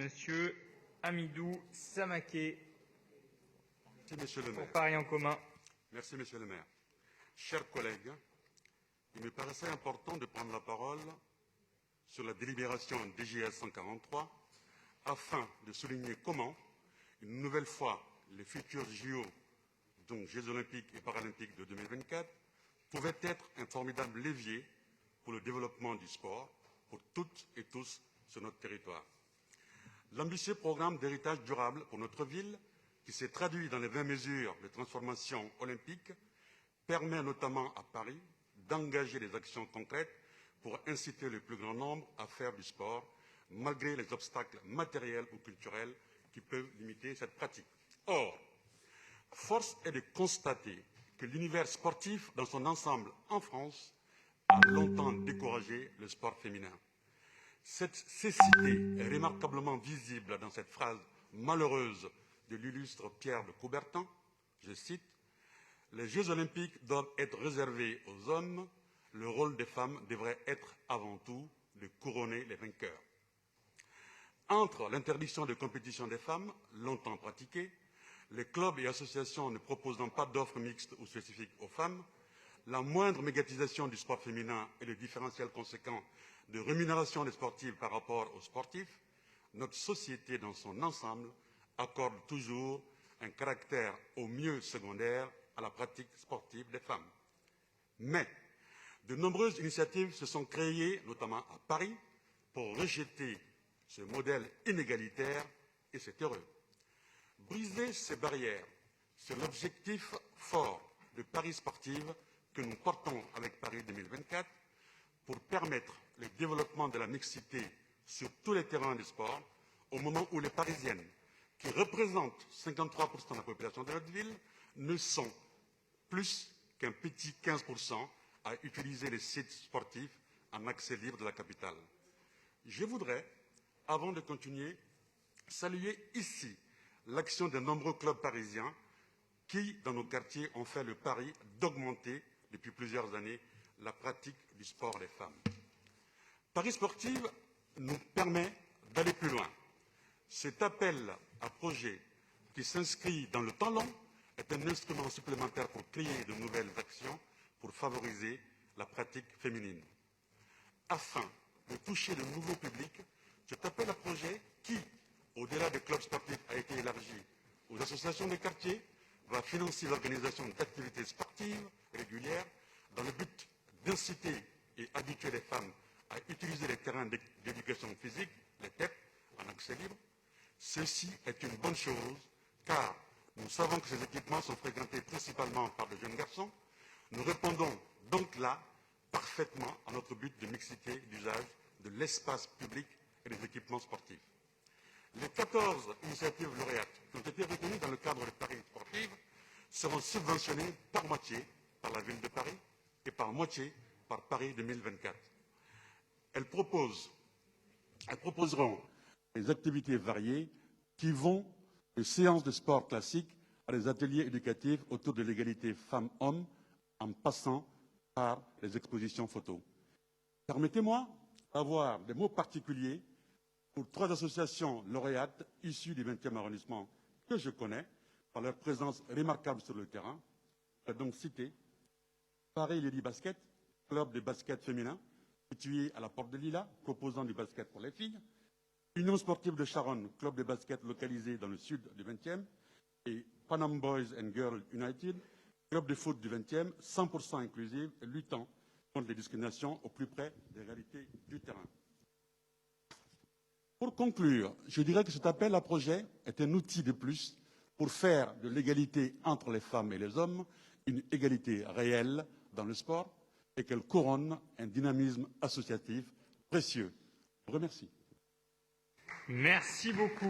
Monsieur Hamidou Samaké. Merci, Monsieur le maire. Pour Paris en commun. Merci, Monsieur le maire. Chers collègues, il me paraissait important de prendre la parole sur la délibération DGS 143 afin de souligner comment, une nouvelle fois, les futurs JO, donc Jeux olympiques et paralympiques de 2024, pouvaient être un formidable levier pour le développement du sport pour toutes et tous sur notre territoire. L'ambitieux programme d'héritage durable pour notre ville, qui s'est traduit dans les 20 mesures de transformation olympique, permet notamment à Paris d'engager des actions concrètes pour inciter le plus grand nombre à faire du sport, malgré les obstacles matériels ou culturels qui peuvent limiter cette pratique. Or, force est de constater que l'univers sportif dans son ensemble en France a longtemps découragé le sport féminin. Cette cécité est remarquablement visible dans cette phrase malheureuse de l'illustre Pierre de Coubertin, je cite, « Les Jeux olympiques doivent être réservés aux hommes, le rôle des femmes devrait être avant tout de couronner les vainqueurs. » Entre l'interdiction de compétition des femmes, longtemps pratiquée, les clubs et associations ne proposant pas d'offres mixtes ou spécifiques aux femmes, la moindre médiatisation du sport féminin et le différentiel conséquent de rémunération des sportifs par rapport aux sportifs, notre société dans son ensemble accorde toujours un caractère au mieux secondaire à la pratique sportive des femmes. Mais de nombreuses initiatives se sont créées, notamment à Paris, pour rejeter ce modèle inégalitaire, et c'est heureux. Briser ces barrières, c'est l'objectif fort de Paris Sportive que nous portons avec Paris 2024 pour permettre le développement de la mixité sur tous les terrains du sport au moment où les Parisiennes, qui représentent 53% de la population de notre ville, ne sont plus qu'un petit 15% à utiliser les sites sportifs en accès libre de la capitale. Je voudrais, avant de continuer, saluer ici l'action de nombreux clubs parisiens qui, dans nos quartiers, ont fait le pari d'augmenter depuis plusieurs années la pratique du sport des femmes. Paris Sportive nous permet d'aller plus loin. Cet appel à projet qui s'inscrit dans le temps long est un instrument supplémentaire pour créer de nouvelles actions pour favoriser la pratique féminine. Afin de toucher de nouveaux publics, cet appel à projet qui, au-delà des clubs sportifs, a été élargi aux associations de quartier, va financer l'organisation d'activités sportives régulières dans le but d'inciter et habituer les femmes à utiliser les terrains d'éducation physique, les TEP, en accès libre. Ceci est une bonne chose, car nous savons que ces équipements sont fréquentés principalement par de jeunes garçons. Nous répondons donc là parfaitement à notre but de mixité d'usage de l'espace public et des équipements sportifs. Les 14 initiatives lauréates qui ont été retenues dans le cadre de Paris Sportive seront subventionnées par moitié par la ville de Paris et par moitié par Paris 2024. Elles proposeront des activités variées qui vont de séances de sport classiques à des ateliers éducatifs autour de l'égalité femmes-hommes en passant par les expositions photos. Permettez-moi d'avoir des mots particuliers pour 3 associations lauréates issues du 20e arrondissement que je connais par leur présence remarquable sur le terrain. Je vais donc citer Paris Lady Basket, club de basket féminin, situé à la Porte de Lila, proposant du basket pour les filles. Union sportive de Charonne, club de basket localisé dans le sud du 20e. Et Panam Boys and Girls United, club de foot du 20e, 100% inclusive et luttant contre les discriminations au plus près des réalités du terrain. Pour conclure, je dirais que cet appel à projet est un outil de plus pour faire de l'égalité entre les femmes et les hommes une égalité réelle dans le sport et qu'elle couronne un dynamisme associatif précieux. Je vous remercie. Merci beaucoup.